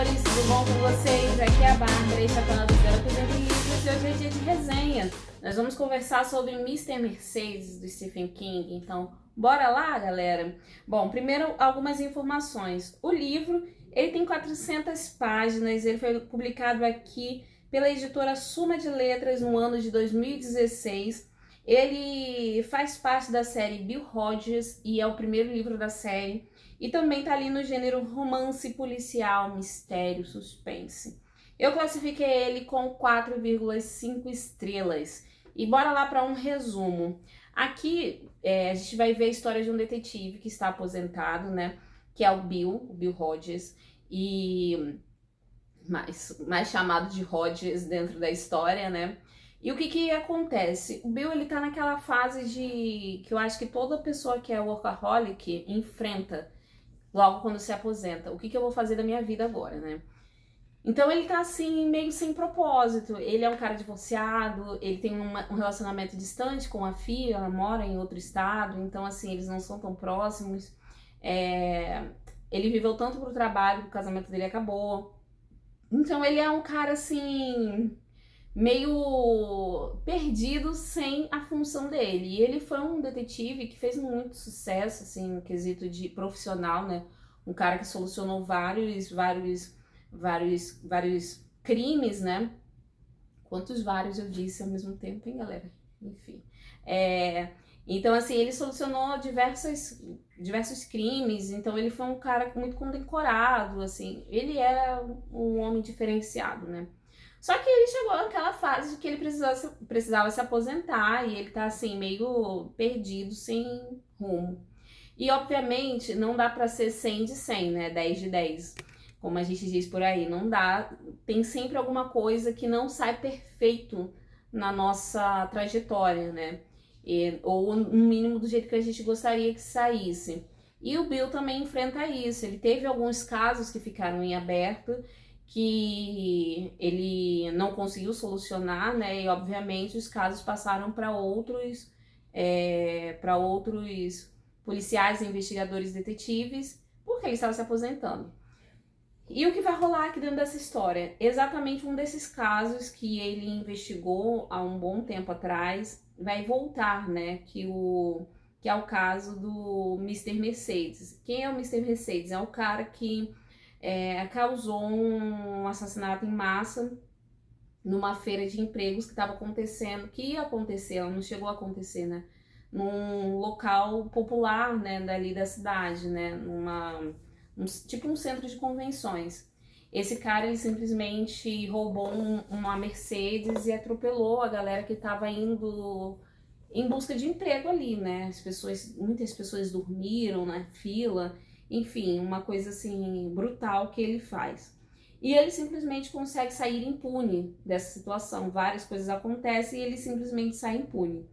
amores, tudo bom com vocês? Aqui é a Bárbara, este é o canal dos Garotas Entre Livros e hoje é dia de resenha. Nós vamos conversar sobre Mr. Mercedes, do Stephen King, então bora lá, galera? Bom, primeiro algumas informações. O livro, ele tem 400 páginas, ele foi publicado aqui pela editora Suma de Letras no ano de 2016. Ele faz parte da série Bill Hodges e é o primeiro livro da série. E também tá ali no gênero romance policial, mistério, suspense. Eu classifiquei ele com 4,5 estrelas. E bora lá para um resumo. Aqui a gente vai ver a história de um detetive que está aposentado, né? Que é o Bill Hodges. E mais chamado de Hodges dentro da história, né? E o que acontece? O Bill, ele tá naquela fase de que eu acho que toda pessoa que é workaholic enfrenta logo quando se aposenta. O que eu vou fazer da minha vida agora, né? Então ele tá assim, meio sem propósito. Ele é um cara divorciado, ele tem um relacionamento distante com a filha, ela mora em outro estado, então assim, eles não são tão próximos. Ele viveu tanto pro trabalho que o casamento dele acabou. Então ele é um cara assim, meio perdido sem a função dele. E ele foi um detetive que fez muito sucesso, assim, no quesito de profissional, né? Um cara que solucionou vários crimes, né? Quantos vários eu disse ao mesmo tempo, hein, galera? Enfim. Então, assim, ele solucionou diversos crimes, então ele foi um cara muito condecorado, assim. Ele era um homem diferenciado, né? Só que ele chegou naquela fase de que ele precisava se aposentar e ele tá assim, meio perdido, sem rumo. E obviamente não dá pra ser 100 de 100, né? 10 de 10, como a gente diz por aí. Não dá, tem sempre alguma coisa que não sai perfeito na nossa trajetória, né? Ou no mínimo do jeito que a gente gostaria que saísse. E o Bill também enfrenta isso. Ele teve alguns casos que ficaram em aberto, que ele não conseguiu solucionar, né? E obviamente os casos passaram para outros policiais, investigadores, detetives, porque ele estava se aposentando. E o que vai rolar aqui dentro dessa história? Exatamente um desses casos que ele investigou há um bom tempo atrás vai voltar, né? Que é o caso do Mr. Mercedes. Quem é o Mr. Mercedes? É o cara que causou um assassinato em massa numa feira de empregos que estava acontecendo, que ia acontecer, ela não chegou a acontecer, né? Num local popular, né, dali da cidade, né? Tipo um centro de convenções. Esse cara, ele simplesmente roubou uma Mercedes e atropelou a galera que estava indo em busca de emprego ali, né? Muitas pessoas dormiram na fila. Enfim, uma coisa assim brutal que ele faz. E ele simplesmente consegue sair impune dessa situação. Várias coisas acontecem e ele simplesmente sai impune.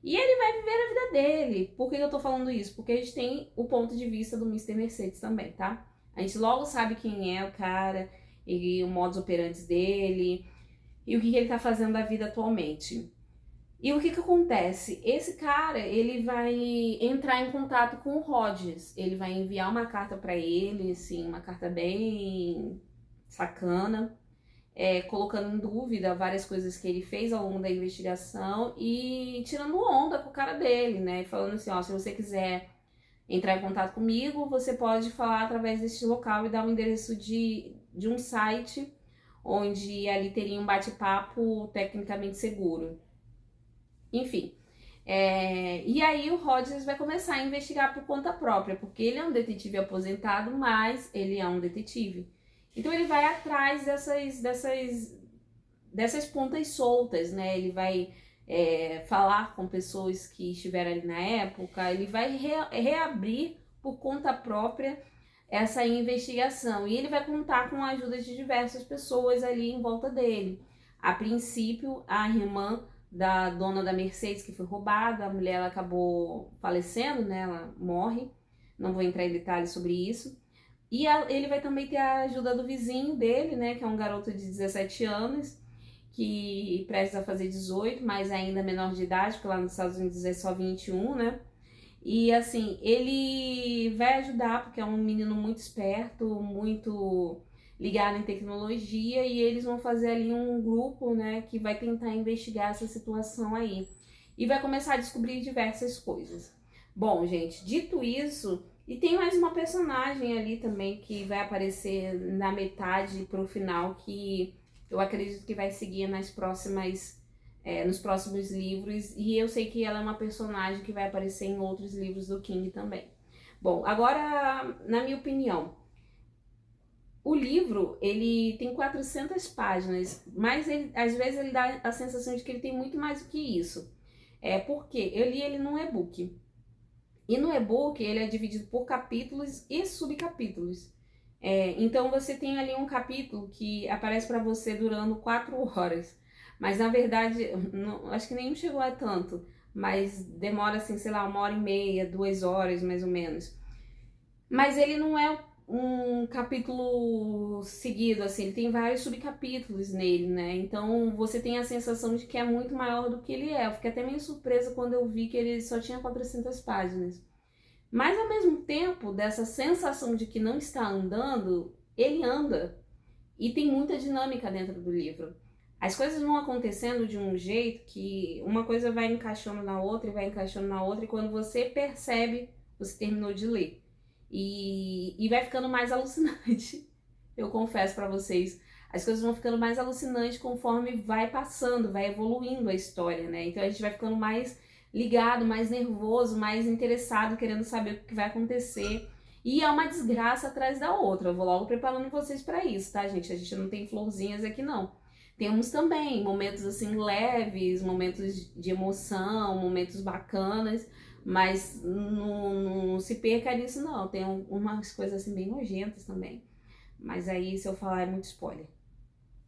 E ele vai viver a vida dele. Por que eu tô falando isso? Porque a gente tem o ponto de vista do Mr. Mercedes também, tá? A gente logo sabe quem é o cara, e o modus operandi dele, e o que ele tá fazendo da vida atualmente. E o que acontece? Esse cara, ele vai entrar em contato com o Hodges. Ele vai enviar uma carta para ele, assim, uma carta bem sacana, colocando em dúvida várias coisas que ele fez ao longo da investigação e tirando onda com o cara dele, né? Falando assim, ó, se você quiser entrar em contato comigo, você pode falar através deste local e dar o endereço de um site onde ali teria um bate-papo tecnicamente seguro. Enfim, e aí o Hodges vai começar a investigar por conta própria, porque ele é um detetive aposentado, mas ele é um detetive. Então ele vai atrás dessas pontas soltas, né? Ele vai falar com pessoas que estiveram ali na época, ele vai reabrir por conta própria essa investigação. E ele vai contar com a ajuda de diversas pessoas ali em volta dele. A princípio, a irmã da dona da Mercedes, que foi roubada, a mulher ela acabou falecendo, né? Ela morre, não vou entrar em detalhes sobre isso. E ele vai também ter a ajuda do vizinho dele, né? Que é um garoto de 17 anos, que precisa fazer 18, mas ainda menor de idade, porque lá nos Estados Unidos é só 21, né? E assim, ele vai ajudar, porque é um menino muito esperto, muito ligado em tecnologia e eles vão fazer ali um grupo, né, que vai tentar investigar essa situação aí. E vai começar a descobrir diversas coisas. Bom, gente, dito isso, e tem mais uma personagem ali também que vai aparecer na metade pro final, que eu acredito que vai seguir nas próximas, nos próximos livros, e eu sei que ela é uma personagem que vai aparecer em outros livros do King também. Bom, agora, na minha opinião, o livro, ele tem 400 páginas, mas ele, às vezes ele dá a sensação de que ele tem muito mais do que isso. Porque eu li ele num e-book. E no e-book ele é dividido por capítulos e subcapítulos. Então você tem ali um capítulo que aparece para você durando 4 horas. Mas na verdade, não, acho que nem chegou a tanto. Mas demora assim, sei lá, 1h30, 2 horas mais ou menos. Mas ele não é um capítulo seguido, assim, ele tem vários subcapítulos nele, né? Então você tem a sensação de que é muito maior do que ele é. Eu fiquei até meio surpresa quando eu vi que ele só tinha 400 páginas. Mas ao mesmo tempo, dessa sensação de que não está andando, ele anda. E tem muita dinâmica dentro do livro. As coisas vão acontecendo de um jeito que uma coisa vai encaixando na outra e vai encaixando na outra, e quando você percebe, você terminou de ler. E vai ficando mais alucinante. Eu confesso pra vocês, as coisas vão ficando mais alucinantes conforme vai passando, vai evoluindo a história, né? Então a gente vai ficando mais ligado, mais nervoso, mais interessado, querendo saber o que vai acontecer. E é uma desgraça atrás da outra. Eu vou logo preparando vocês pra isso, tá, gente? A gente não tem florzinhas aqui, não. Temos também momentos assim leves, momentos de emoção, momentos bacanas, mas não se perca nisso, não. Tem umas coisas assim bem nojentas também. Mas aí, se eu falar, é muito spoiler.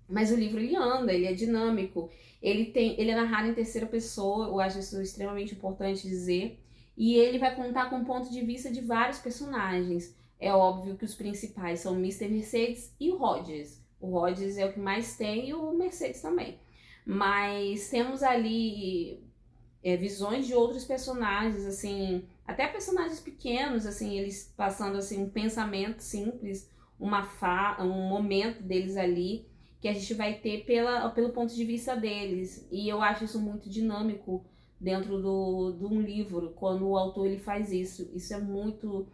Mas o livro, ele anda, ele é dinâmico, ele é narrado em terceira pessoa, eu acho isso extremamente importante dizer. E ele vai contar com o ponto de vista de vários personagens. É óbvio que os principais são o Mr. Mercedes e o Rogers. O Rogers é o que mais tem e o Mercedes também. Mas temos ali visões de outros personagens, assim, até personagens pequenos, assim, eles passando assim um pensamento simples, um momento deles ali que a gente vai ter pelo ponto de vista deles. E eu acho isso muito dinâmico dentro de um livro, quando o autor ele faz isso. Isso é muito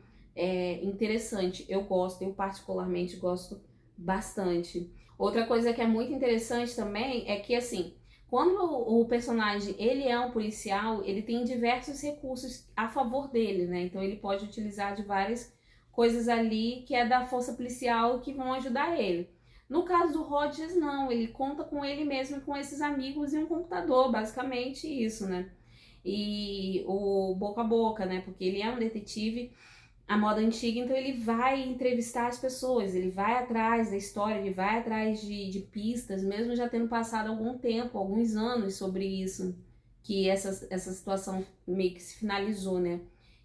interessante. Eu particularmente gosto bastante. Outra coisa que é muito interessante também é que, assim, quando o personagem ele é um policial, ele tem diversos recursos a favor dele, né? Então ele pode utilizar de várias coisas ali que é da força policial que vão ajudar ele. No caso do Rogers, não, ele conta com ele mesmo, com esses amigos e um computador, basicamente isso, né? E o boca a boca, né? Porque ele é um detetive à moda antiga, então ele vai entrevistar as pessoas, ele vai atrás da história, ele vai atrás de pistas, mesmo já tendo passado algum tempo, alguns anos sobre isso, que essa situação meio que se finalizou, né?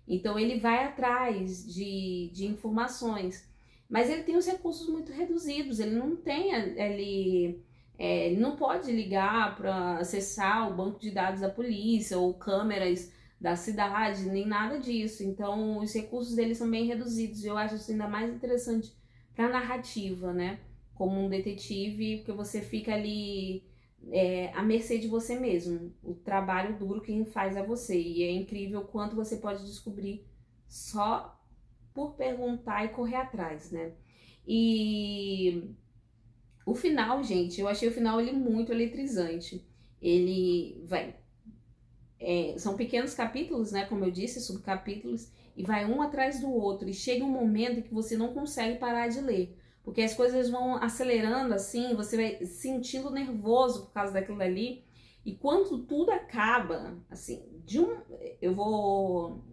Então ele vai atrás de informações, mas ele tem os recursos muito reduzidos, ele não tem ele não pode ligar para acessar o banco de dados da polícia ou câmeras da cidade, nem nada disso. Então, os recursos deles são bem reduzidos. Eu acho isso ainda mais interessante para a narrativa, né? Como um detetive, porque você fica ali à mercê de você mesmo. O trabalho duro quem faz é você. E é incrível o quanto você pode descobrir só por perguntar e correr atrás, né? E o final, gente, eu achei o final ele muito eletrizante. Ele vai são pequenos capítulos, né, como eu disse, subcapítulos, e vai um atrás do outro, e chega um momento em que você não consegue parar de ler, porque as coisas vão acelerando assim, você vai sentindo nervoso por causa daquilo ali, e quando tudo acaba, assim,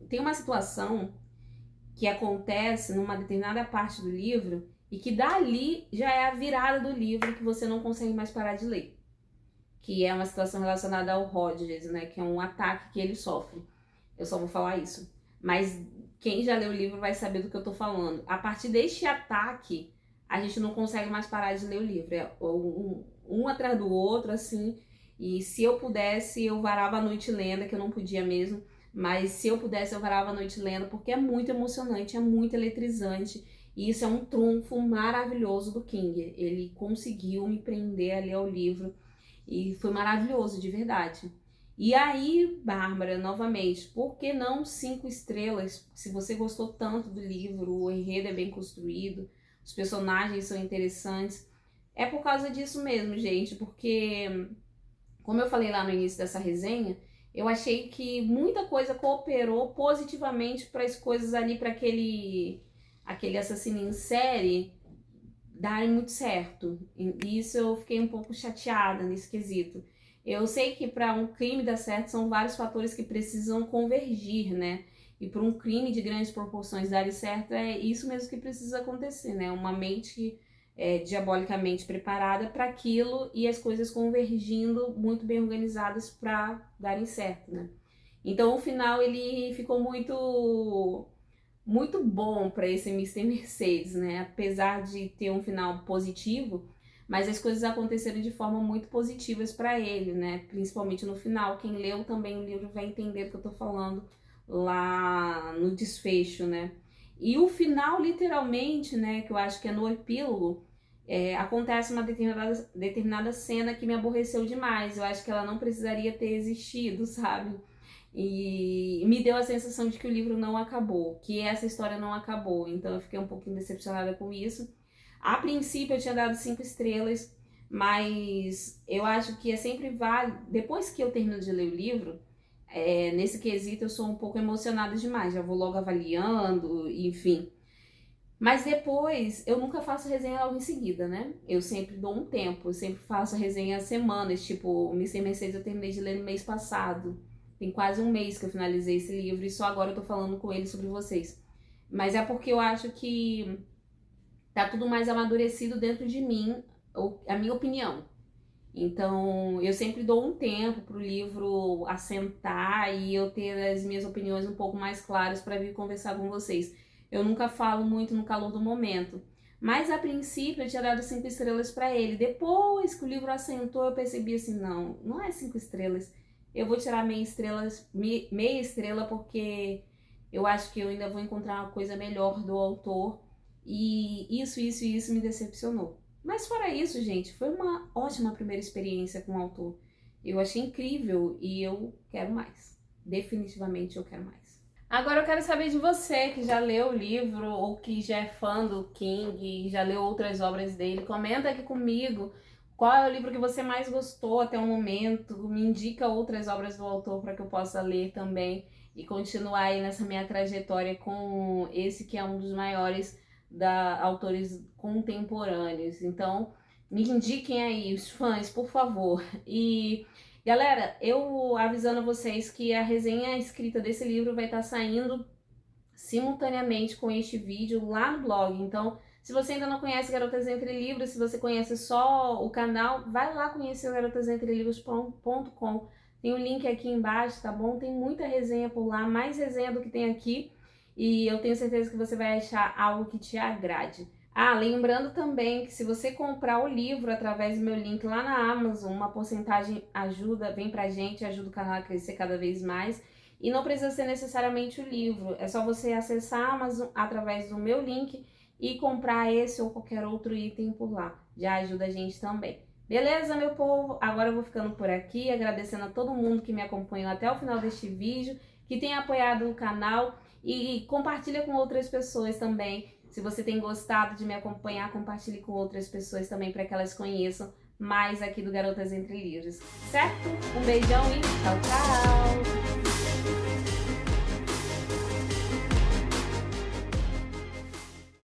tem uma situação que acontece numa determinada parte do livro, e que dali já é a virada do livro que você não consegue mais parar de ler. Que é uma situação relacionada ao Rogers, né? Que é um ataque que ele sofre. Eu só vou falar isso. Mas quem já leu o livro vai saber do que eu tô falando. A partir deste ataque, a gente não consegue mais parar de ler o livro. É um atrás do outro, assim. E se eu pudesse, eu varava a noite lendo, que eu não podia mesmo. Mas se eu pudesse, eu varava a noite lendo, porque é muito emocionante, é muito eletrizante. E isso é um trunfo maravilhoso do King. Ele conseguiu me prender ali ao livro e foi maravilhoso, de verdade. E aí, Bárbara, novamente, por que não 5 estrelas? Se você gostou tanto do livro, o enredo é bem construído, os personagens são interessantes. É por causa disso mesmo, gente, porque, como eu falei lá no início dessa resenha, eu achei que muita coisa cooperou positivamente para as coisas ali, para aquele assassino em série darem muito certo. E isso eu fiquei um pouco chateada nesse quesito. Eu sei que para um crime dar certo são vários fatores que precisam convergir, né? E para um crime de grandes proporções dar certo, é isso mesmo que precisa acontecer, né? Uma mente diabolicamente preparada para aquilo e as coisas convergindo muito bem organizadas para darem certo, né? Então o final ele ficou muito bom para esse Mr. Mercedes, né? Apesar de ter um final positivo, mas as coisas aconteceram de forma muito positivas para ele, né? Principalmente no final. Quem leu também o livro vai entender o que eu tô falando lá no desfecho, né? E o final, literalmente, né? Que eu acho que é no epílogo, acontece uma determinada cena que me aborreceu demais. Eu acho que ela não precisaria ter existido, sabe? E me deu a sensação de que o livro não acabou, que essa história não acabou. Então eu fiquei um pouquinho decepcionada com isso. A princípio eu tinha dado 5 estrelas, mas eu acho que é sempre válido. Depois que eu termino de ler o livro, nesse quesito eu sou um pouco emocionada demais, já vou logo avaliando, enfim. Mas depois, eu nunca faço resenha logo em seguida, né? Eu sempre dou um tempo, eu sempre faço a resenha semanas, tipo, o Mr. Mercedes eu terminei de ler no mês passado. Tem quase um mês que eu finalizei esse livro e só agora eu tô falando com ele sobre vocês. Mas é porque eu acho que tá tudo mais amadurecido dentro de mim, a minha opinião. Então, eu sempre dou um tempo pro livro assentar e eu ter as minhas opiniões um pouco mais claras para vir conversar com vocês. Eu nunca falo muito no calor do momento. Mas a princípio eu tinha dado 5 estrelas para ele. Depois que o livro assentou, eu percebi assim, não é 5 estrelas. Eu vou tirar meia estrela porque eu acho que eu ainda vou encontrar uma coisa melhor do autor. E isso me decepcionou. Mas fora isso, gente, foi uma ótima primeira experiência com o autor. Eu achei incrível e eu quero mais. Definitivamente eu quero mais. Agora eu quero saber de você que já leu o livro ou que já é fã do King, já leu outras obras dele. Comenta aqui comigo qual é o livro que você mais gostou até o momento. Me indica outras obras do autor para que eu possa ler também e continuar aí nessa minha trajetória com esse que é um dos maiores autores contemporâneos. Então, me indiquem aí, os fãs, por favor. E, galera, eu avisando vocês que a resenha escrita desse livro vai estar saindo simultaneamente com este vídeo lá no blog. Então, se você ainda não conhece Garotas Entre Livros, se você conhece só o canal, vai lá conhecer o garotasentrelivros.com. Tem o link aqui embaixo, tá bom? Tem muita resenha por lá, mais resenha do que tem aqui. E eu tenho certeza que você vai achar algo que te agrade. Ah, lembrando também que se você comprar o livro através do meu link lá na Amazon, uma porcentagem vem pra gente, ajuda o canal a crescer cada vez mais. E não precisa ser necessariamente o livro, é só você acessar a Amazon através do meu link e comprar esse ou qualquer outro item por lá. Já ajuda a gente também. Beleza, meu povo? Agora eu vou ficando por aqui, agradecendo a todo mundo que me acompanhou até o final deste vídeo, que tem apoiado o canal e compartilha com outras pessoas também. Se você tem gostado de me acompanhar, compartilhe com outras pessoas também para que elas conheçam mais aqui do Garotas Entre Livros, certo? Um beijão e tchau, tchau!